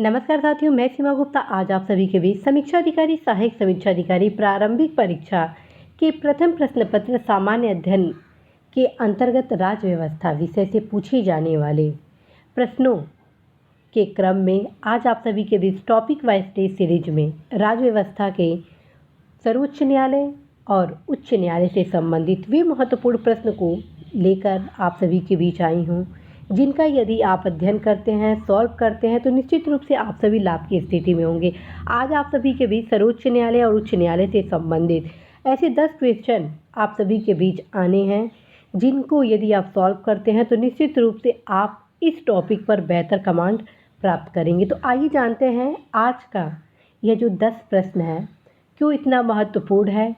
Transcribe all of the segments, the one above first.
नमस्कार साथियों, मैं सीमा गुप्ता आज आप सभी के बीच समीक्षा अधिकारी, सहायक समीक्षा अधिकारी प्रारंभिक परीक्षा के प्रथम प्रश्न पत्र सामान्य अध्ययन के अंतर्गत राज्य व्यवस्था विषय से पूछे जाने वाले प्रश्नों के क्रम में आज आप सभी के बीच टॉपिक वाइज टेस्ट सीरीज में राज्य व्यवस्था के सर्वोच्च न्यायालय और उच्च न्यायालय से संबंधित वे महत्वपूर्ण प्रश्न को लेकर आप सभी के बीच आई हूँ, जिनका यदि आप अध्ययन करते हैं, सॉल्व करते हैं तो निश्चित रूप से आप सभी लाभ की स्थिति में होंगे। आज आप सभी के बीच सर्वोच्च न्यायालय और उच्च न्यायालय से संबंधित ऐसे 10 क्वेश्चन आप सभी के बीच आने हैं, जिनको यदि आप सॉल्व करते हैं तो निश्चित रूप से आप इस टॉपिक पर बेहतर कमांड प्राप्त करेंगे। तो आइए जानते हैं आज का यह जो 10 प्रश्न है क्यों इतना महत्वपूर्ण है,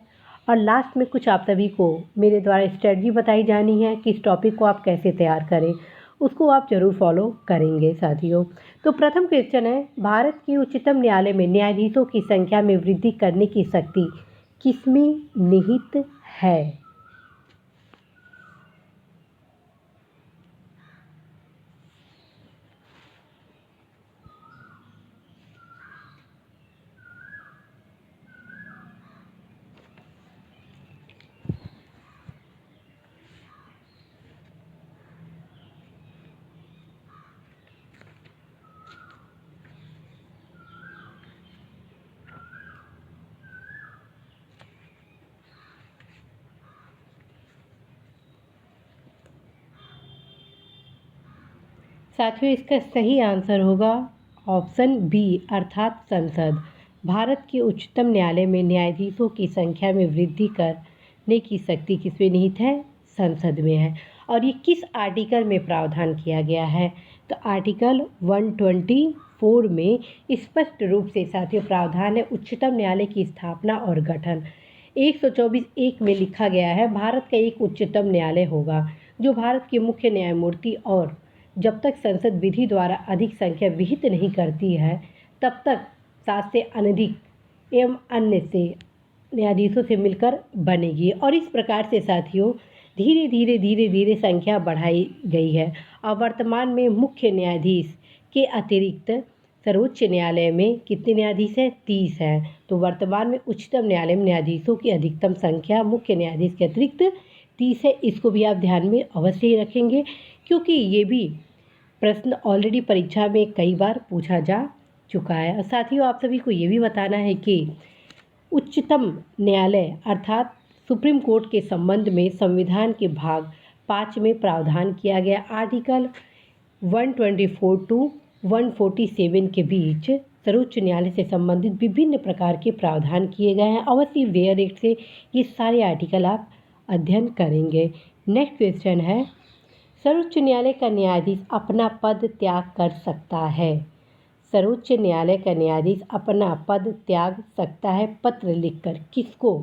और लास्ट में कुछ आप सभी को मेरे द्वारा स्ट्रेटजी बताई जानी है कि इस टॉपिक को आप कैसे तैयार करें, उसको आप जरूर फॉलो करेंगे साथियों। तो प्रथम क्वेश्चन है, भारत के उच्चतम न्यायालय में न्यायाधीशों की संख्या में वृद्धि करने की शक्ति किसमें निहित है? साथियों, इसका सही आंसर होगा ऑप्शन बी अर्थात संसद। भारत के उच्चतम न्यायालय में न्यायाधीशों की संख्या में वृद्धि करने की शक्ति किसमें निहित है? संसद में है। और ये किस आर्टिकल में प्रावधान किया गया है? तो आर्टिकल 124 में स्पष्ट रूप से साथियों प्रावधान है उच्चतम न्यायालय की स्थापना और गठन। 124(1) में लिखा गया है, भारत का एक उच्चतम न्यायालय होगा जो भारत के मुख्य न्यायमूर्ति और जब तक संसद विधि द्वारा अधिक संख्या विहित नहीं करती है तब तक 7 से अनधिक एवं अन्य से न्यायाधीशों से मिलकर बनेगी। और इस प्रकार से साथियों धीरे धीरे संख्या बढ़ाई गई है और वर्तमान में मुख्य न्यायाधीश के अतिरिक्त सर्वोच्च न्यायालय में कितने न्यायाधीश हैं? 30 हैं। तो वर्तमान में उच्चतम न्यायालय में न्यायाधीशों की अधिकतम संख्या मुख्य न्यायाधीश के अतिरिक्त 30 है। इसको भी आप ध्यान में अवश्य ही रखेंगे, क्योंकि ये भी प्रश्न ऑलरेडी परीक्षा में कई बार पूछा जा चुका है। और साथियों आप सभी को ये भी बताना है कि उच्चतम न्यायालय अर्थात सुप्रीम कोर्ट के संबंध में संविधान के भाग 5 में प्रावधान किया गया आर्टिकल 124 टू 147 के बीच सर्वोच्च न्यायालय से संबंधित विभिन्न प्रकार के प्रावधान किए गए हैं। अवश्य वेयर एक्ट से ये सारे आर्टिकल आप अध्ययन करेंगे। नेक्स्ट क्वेश्चन है, सर्वोच्च न्यायालय का न्यायाधीश अपना पद त्याग कर सकता है? सर्वोच्च न्यायालय का न्यायाधीश अपना पद त्याग सकता है पत्र लिखकर। किसको?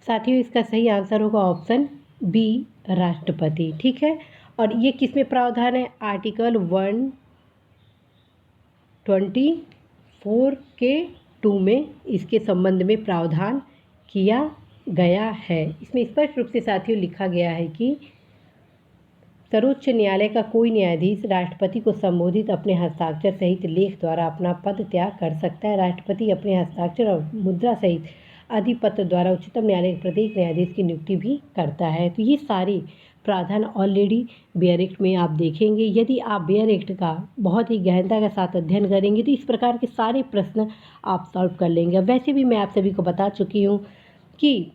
साथियों इसका सही आंसर होगा ऑप्शन बी राष्ट्रपति। ठीक है, और ये किस में प्रावधान है? आर्टिकल 124 के 2 में इसके संबंध में प्रावधान किया गया है। इसमें स्पष्ट रूप से साथियों लिखा गया है कि सर्वोच्च न्यायालय का कोई न्यायाधीश राष्ट्रपति को संबोधित अपने हस्ताक्षर सहित लेख द्वारा अपना पद त्याग कर सकता है। राष्ट्रपति अपने हस्ताक्षर और मुद्रा सहित अधिपत्र द्वारा उच्चतम न्यायालय के प्रत्येक न्यायाधीश की नियुक्ति भी करता है। तो ये सारे प्रावधान ऑलरेडी बेयर एक्ट में आप देखेंगे। यदि आप बेयर एक्ट का बहुत ही गहनता के साथ अध्ययन करेंगे तो इस प्रकार के सारे प्रश्न आप सॉल्व कर लेंगे। वैसे भी मैं आप सभी को बता चुकी हूँ कि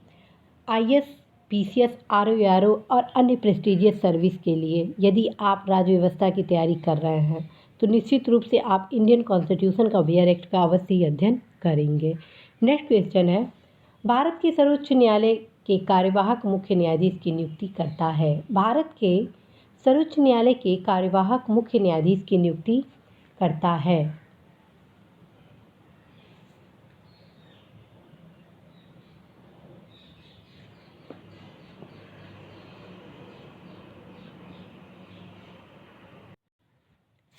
IAS, PCS, RO और अन्य प्रेस्टिजियस सर्विस के लिए यदि आप राज्य व्यवस्था की तैयारी कर रहे हैं तो निश्चित रूप से आप इंडियन कॉन्स्टिट्यूशन का बेयर एक्ट का अवश्य ही अध्ययन करेंगे। नेक्स्ट क्वेश्चन है, भारत के सर्वोच्च न्यायालय के कार्यवाहक मुख्य न्यायाधीश की नियुक्ति करता है? भारत के सर्वोच्च न्यायालय के कार्यवाहक मुख्य न्यायाधीश की नियुक्ति करता है।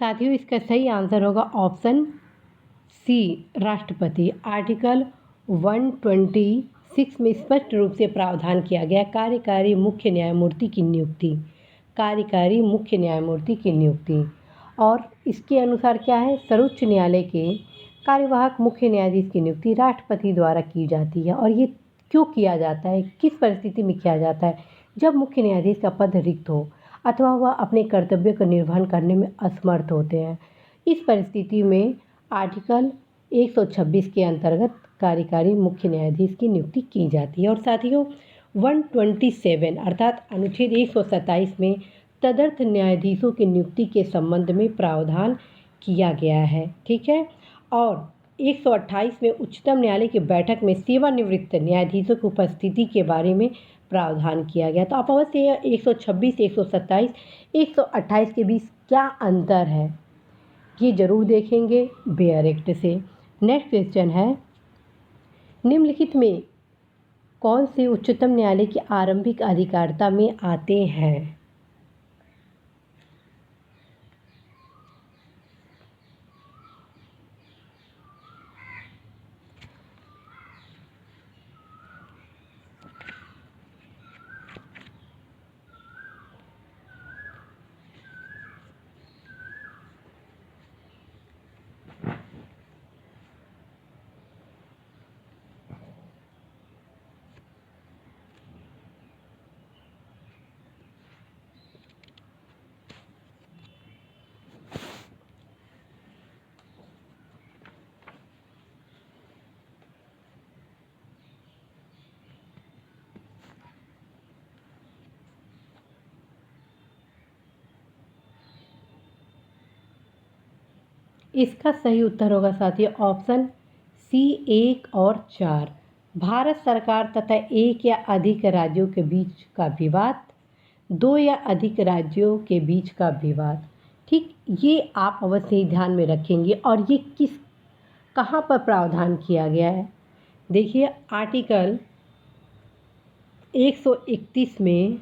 साथियों, इसका सही आंसर होगा ऑप्शन सी, राष्ट्रपति। आर्टिकल 126 में स्पष्ट रूप से प्रावधान किया गया कार्यकारी मुख्य न्यायमूर्ति की नियुक्ति, कार्यकारी मुख्य न्यायमूर्ति की नियुक्ति। और इसके अनुसार क्या है, सर्वोच्च न्यायालय के कार्यवाहक मुख्य न्यायाधीश की नियुक्ति राष्ट्रपति द्वारा की जाती है। और ये क्यों किया जाता है, किस परिस्थिति में किया जाता है? जब मुख्य न्यायाधीश का पद रिक्त हो अथवा वह अपने कर्तव्य का निर्वहन करने में असमर्थ होते हैं। इस परिस्थिति में आर्टिकल 126 के अंतर्गत कार्यकारी मुख्य न्यायाधीश की नियुक्ति की जाती है। और साथियों, 127 अर्थात अनुच्छेद 127 में तदर्थ न्यायाधीशों की नियुक्ति के संबंध में प्रावधान किया गया है। ठीक है। और 128 में उच्चतम न्यायालय की बैठक में सेवानिवृत्त न्यायाधीशों की उपस्थिति के बारे में प्रावधान किया गया। तो आप अवश्य 126, 127, 128 के बीच क्या अंतर है ये जरूर देखेंगे बेयर एक्ट से। नेक्स्ट क्वेश्चन है, निम्नलिखित में कौन से उच्चतम न्यायालय की आरंभिक अधिकारिता में आते हैं? इसका सही उत्तर होगा साथियों ऑप्शन सी 1 और 4। भारत सरकार तथा एक या अधिक राज्यों के बीच का विवाद, दो या अधिक राज्यों के बीच का विवाद। ठीक, ये आप अवश्य ही ध्यान में रखेंगे। और ये कहाँ पर प्रावधान किया गया है? देखिए, आर्टिकल 131 में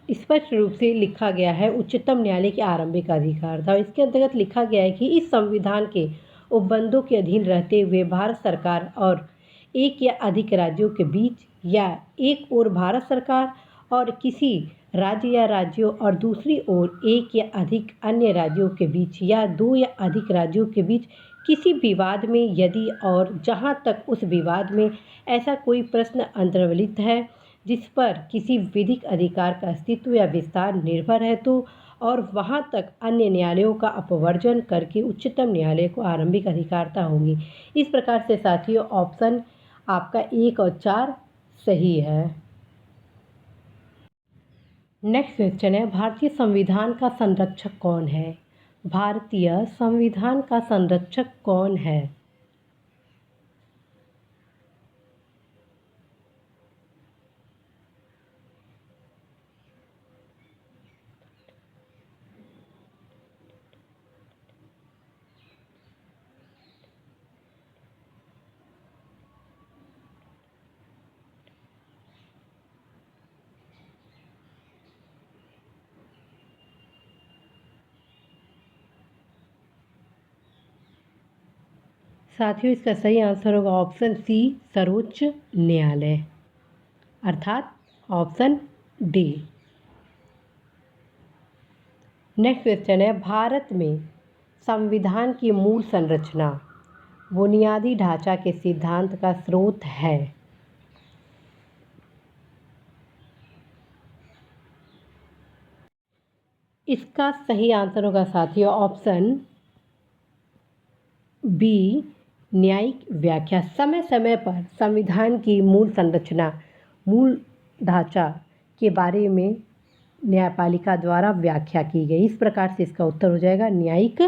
स्पष्ट रूप से लिखा गया है उच्चतम न्यायालय के आरंभिक अधिकार था। इसके अंतर्गत लिखा गया है कि इस संविधान के उपबंधों के अधीन रहते हुए भारत सरकार और एक या अधिक राज्यों के बीच, या एक ओर भारत सरकार और किसी राज्य या राज्यों और दूसरी ओर एक या अधिक अन्य राज्यों के बीच, या दो या अधिक राज्यों के बीच किसी विवाद में, यदि और जहाँ तक उस विवाद में ऐसा कोई प्रश्न अंतर्वलित है जिस पर किसी विधिक अधिकार का अस्तित्व या विस्तार निर्भर है, तो और वहाँ तक अन्य न्यायालयों का अपवर्जन करके उच्चतम न्यायालय को आरंभिक अधिकारता होगी। इस प्रकार से साथियों ऑप्शन आपका 1 और 4 सही है। नेक्स्ट क्वेश्चन है, भारतीय संविधान का संरक्षक कौन है? भारतीय संविधान का संरक्षक कौन है? साथियों, इसका सही आंसर होगा ऑप्शन सी, सर्वोच्च न्यायालय, अर्थात ऑप्शन डी। नेक्स्ट क्वेश्चन है, भारत में संविधान की मूल संरचना बुनियादी ढांचा के सिद्धांत का स्रोत है। इसका सही आंसर होगा साथियों ऑप्शन बी, न्यायिक व्याख्या। समय समय पर संविधान की मूल संरचना, मूल ढांचा के बारे में न्यायपालिका द्वारा व्याख्या की गई। इस प्रकार से इसका उत्तर हो जाएगा न्यायिक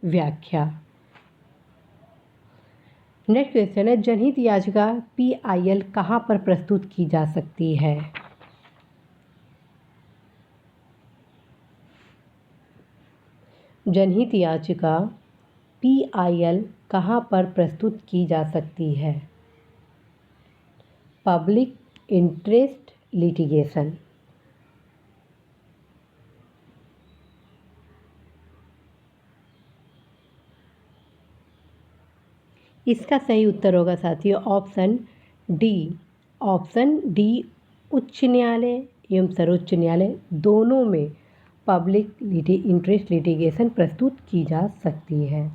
व्याख्या। नेक्स्ट क्वेश्चन है, जनहित याचिका PIL कहाँ पर प्रस्तुत की जा सकती है? जनहित याचिका PIL कहाँ पर प्रस्तुत की जा सकती है? Public interest litigation. इसका सही उत्तर होगा साथियों ऑप्शन डी। ऑप्शन डी, उच्च न्यायालय एवं सर्वोच्च न्यायालय दोनों में पब्लिक इंटरेस्ट लिटिगेशन प्रस्तुत की जा सकती है।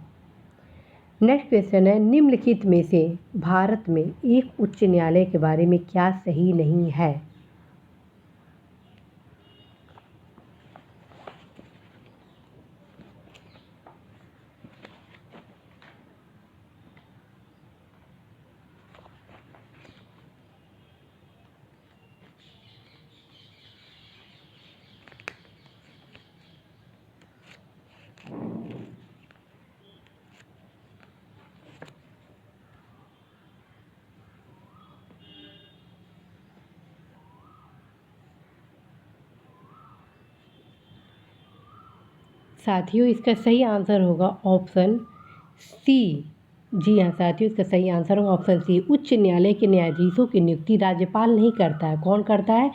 नेक्स्ट क्वेश्चन है, निम्नलिखित में से भारत में एक उच्च न्यायालय के बारे में क्या सही नहीं है? साथियों इसका सही आंसर होगा ऑप्शन सी। जी हाँ साथियों, इसका सही आंसर होगा ऑप्शन सी। उच्च न्यायालय के न्यायाधीशों की नियुक्ति राज्यपाल नहीं करता है, कौन करता है?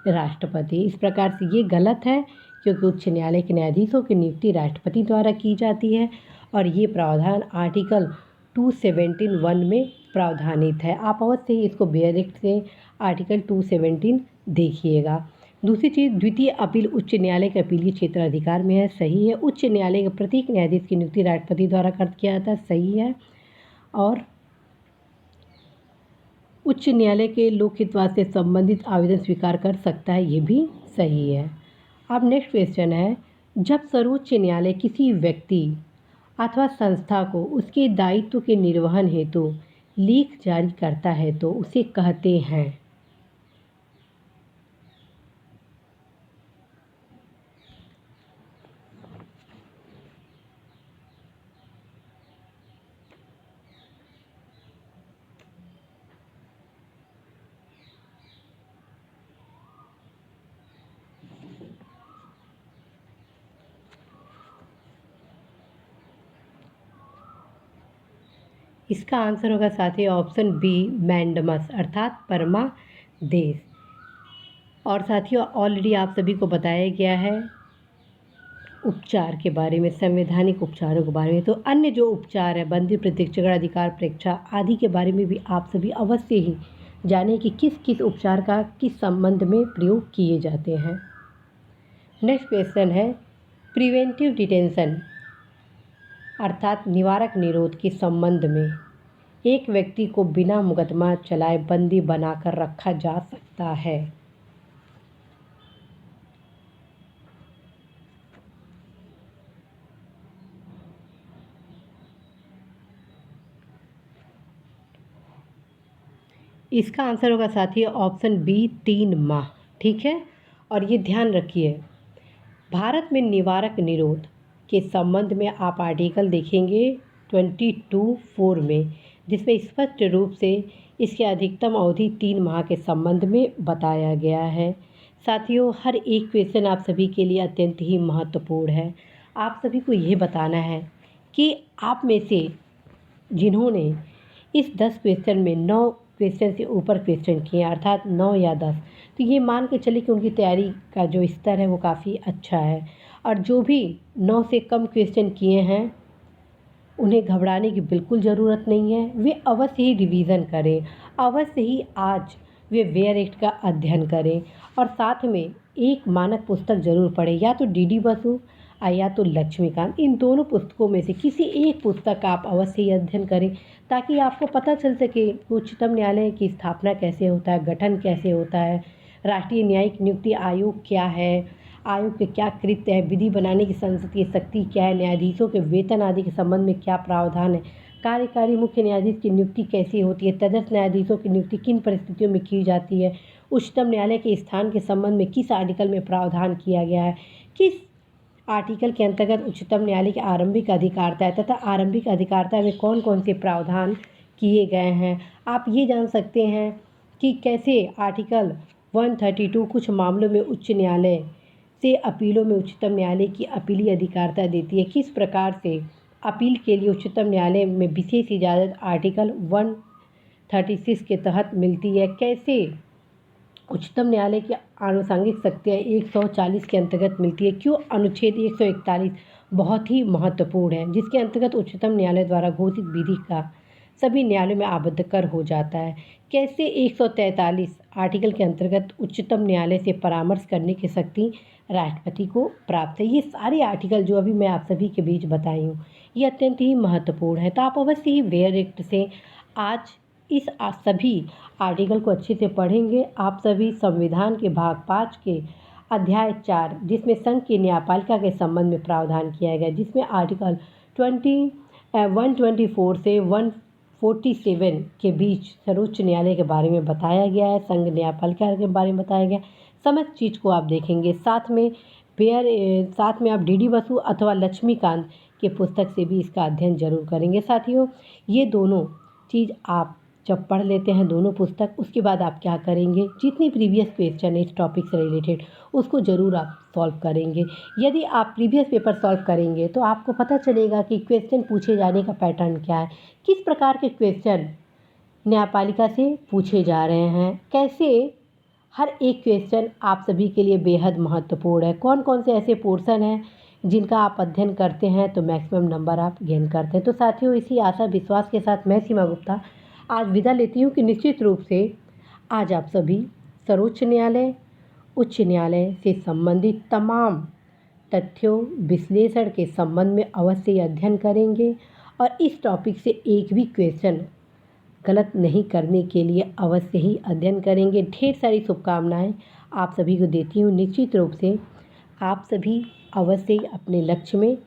राष्ट्रपति। इस प्रकार से ये गलत है, क्योंकि उच्च न्यायालय के न्यायाधीशों की नियुक्ति राष्ट्रपति द्वारा की जाती है और ये प्रावधान आर्टिकल 217(1) में प्रावधानित है। आप अवश्य ही इसको डायरेक्ट से आर्टिकल 217 देखिएगा। दूसरी चीज़, द्वितीय अपील उच्च न्यायालय के अपीलीय क्षेत्र अधिकार में है, सही है। उच्च न्यायालय के प्रत्येक न्यायाधीश की नियुक्ति राष्ट्रपति द्वारा कर किया जाता है, सही है। और उच्च न्यायालय के लोकहितवाद से संबंधित आवेदन स्वीकार कर सकता है, ये भी सही है। अब नेक्स्ट क्वेश्चन है, जब सर्वोच्च न्यायालय किसी व्यक्ति अथवा संस्था को उसके दायित्व के निर्वहन हेतु लेख जारी करता है तो उसे कहते हैं? इसका आंसर होगा साथी ऑप्शन बी, मैंडमस अर्थात परमादेश। और साथियों ऑलरेडी आप सभी को बताया गया है उपचार के बारे में, संवैधानिक उपचारों के बारे में। तो अन्य जो उपचार है, बंदी प्रत्यक्षीकरण, अधिकार परीक्षा आदि के बारे में भी आप सभी अवश्य ही जानें कि किस किस उपचार का किस संबंध में प्रयोग किए जाते हैं। नेक्स्ट क्वेश्चन है, प्रिवेंटिव डिटेंशन अर्थात निवारक निरोध के संबंध में एक व्यक्ति को बिना मुकदमा चलाए बंदी बनाकर रखा जा सकता है? इसका आंसर होगा साथी ऑप्शन बी, 3 माह। ठीक है, और ये ध्यान रखिए, भारत में निवारक निरोध के संबंध में आप आर्टिकल देखेंगे 22(4) में, जिसमें स्पष्ट रूप से इसकी अधिकतम अवधि 3 माह के संबंध में बताया गया है। साथियों हर एक क्वेश्चन आप सभी के लिए अत्यंत ही महत्वपूर्ण है। आप सभी को ये बताना है कि आप में से जिन्होंने इस 10 क्वेश्चन में 9 क्वेश्चन से ऊपर क्वेश्चन किए अर्थात 9 या 10, तो ये मान के चलिए कि उनकी तैयारी का जो स्तर है वो काफ़ी अच्छा है। और जो भी 9 से कम क्वेश्चन किए हैं उन्हें घबराने की बिल्कुल ज़रूरत नहीं है, वे अवश्य ही रिवीज़न करें, अवश्य ही आज वे वेयर एक्ट का अध्ययन करें और साथ में एक मानक पुस्तक ज़रूर पढ़ें, या तो डी बसु या तो लक्ष्मीकांत। इन दोनों पुस्तकों में से किसी एक पुस्तक का आप अवश्य ही अध्ययन करें, ताकि आपको पता चल सके उच्चतम न्यायालय की स्थापना कैसे होता है, गठन कैसे होता है, राष्ट्रीय न्यायिक नियुक्ति आयोग क्या है, आयोग के क्या कृत्य है, विधि बनाने की संसदीय शक्ति क्या है, न्यायाधीशों के वेतन आदि के संबंध में क्या प्रावधान है, कार्यकारी मुख्य न्यायाधीश की नियुक्ति कैसी होती है, तदस्थ न्यायाधीशों की नियुक्ति किन परिस्थितियों में की जाती है, उच्चतम न्यायालय के स्थान के संबंध में किस आर्टिकल में प्रावधान किया गया है, किस आर्टिकल के अंतर्गत उच्चतम न्यायालय की आरंभिक अधिकारता है तथा आरंभिक अधिकारता में कौन कौन से प्रावधान किए गए हैं। आप ये जान सकते हैं कि कैसे आर्टिकल 132 कुछ मामलों में उच्च न्यायालय से अपीलों में उच्चतम न्यायालय की अपीलीय अधिकारता देती है, किस प्रकार से अपील के लिए उच्चतम न्यायालय में विशेष इजाज़त आर्टिकल 136 के तहत मिलती है, कैसे उच्चतम न्यायालय की आनुषंगिक शक्तियाँ 140 के अंतर्गत मिलती है, क्यों अनुच्छेद 141 बहुत ही महत्वपूर्ण है, जिसके अंतर्गत उच्चतम न्यायालय द्वारा घोषित विधि का सभी न्यायालयों में आबद्ध कर हो जाता है। कैसे 143 आर्टिकल के अंतर्गत उच्चतम न्यायालय से परामर्श करने की शक्ति राष्ट्रपति को प्राप्त है। ये सारे आर्टिकल जो अभी मैं आप सभी के बीच बताई हूँ, ये अत्यंत ही महत्वपूर्ण है। तो आप अवश्य ही वेयर एक्ट से आज इस सभी आर्टिकल को अच्छे से पढ़ेंगे। आप सभी संविधान के भाग 5 के अध्याय 4, जिसमें संघ की न्यायपालिका के संबंध में प्रावधान किया गया, जिसमें आर्टिकल 124 से 147 के बीच सर्वोच्च न्यायालय के बारे में बताया गया है, संघ न्यायपालिका के बारे में बताया गया। समस्त चीज़ को आप देखेंगे। साथ में आप डी बसु अथवा लक्ष्मीकांत के पुस्तक से भी इसका अध्ययन जरूर करेंगे। साथियों, ये दोनों चीज़ आप जब पढ़ लेते हैं दोनों पुस्तक, उसके बाद आप क्या करेंगे, जितनी प्रीवियस क्वेश्चन है इस टॉपिक से रिलेटेड उसको ज़रूर आप सॉल्व करेंगे। यदि आप प्रीवियस पेपर सॉल्व करेंगे तो आपको पता चलेगा कि क्वेश्चन पूछे जाने का पैटर्न क्या है, किस प्रकार के क्वेश्चन न्यायपालिका से पूछे जा रहे हैं, कैसे हर एक क्वेश्चन आप सभी के लिए बेहद महत्वपूर्ण है, कौन कौन से ऐसे पोर्शन हैं जिनका आप अध्ययन करते हैं तो मैक्सिमम नंबर आप गेन करते हैं। तो साथियों, इसी आशा विश्वास के साथ मैं सीमा गुप्ता आज विदा लेती हूँ कि निश्चित रूप से आज आप सभी सर्वोच्च न्यायालय, उच्च न्यायालय से संबंधित तमाम तथ्यों विश्लेषण के संबंध में अवश्य अध्ययन करेंगे और इस टॉपिक से एक भी क्वेश्चन गलत नहीं करने के लिए अवश्य ही अध्ययन करेंगे। ढेर सारी शुभकामनाएं आप सभी को देती हूँ। निश्चित रूप से आप सभी अवश्य ही अपने लक्ष्य में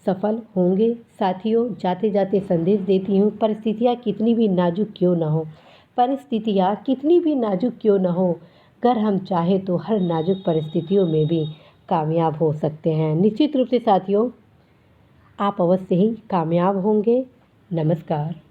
सफल होंगे। साथियों, जाते जाते संदेश देती हूँ, परिस्थितियाँ कितनी भी नाजुक क्यों ना हो, परिस्थितियाँ कितनी भी नाजुक क्यों ना हो, अगर हम चाहे तो हर नाजुक परिस्थितियों में भी कामयाब हो सकते हैं। निश्चित रूप से साथियों, आप अवश्य ही कामयाब होंगे। नमस्कार।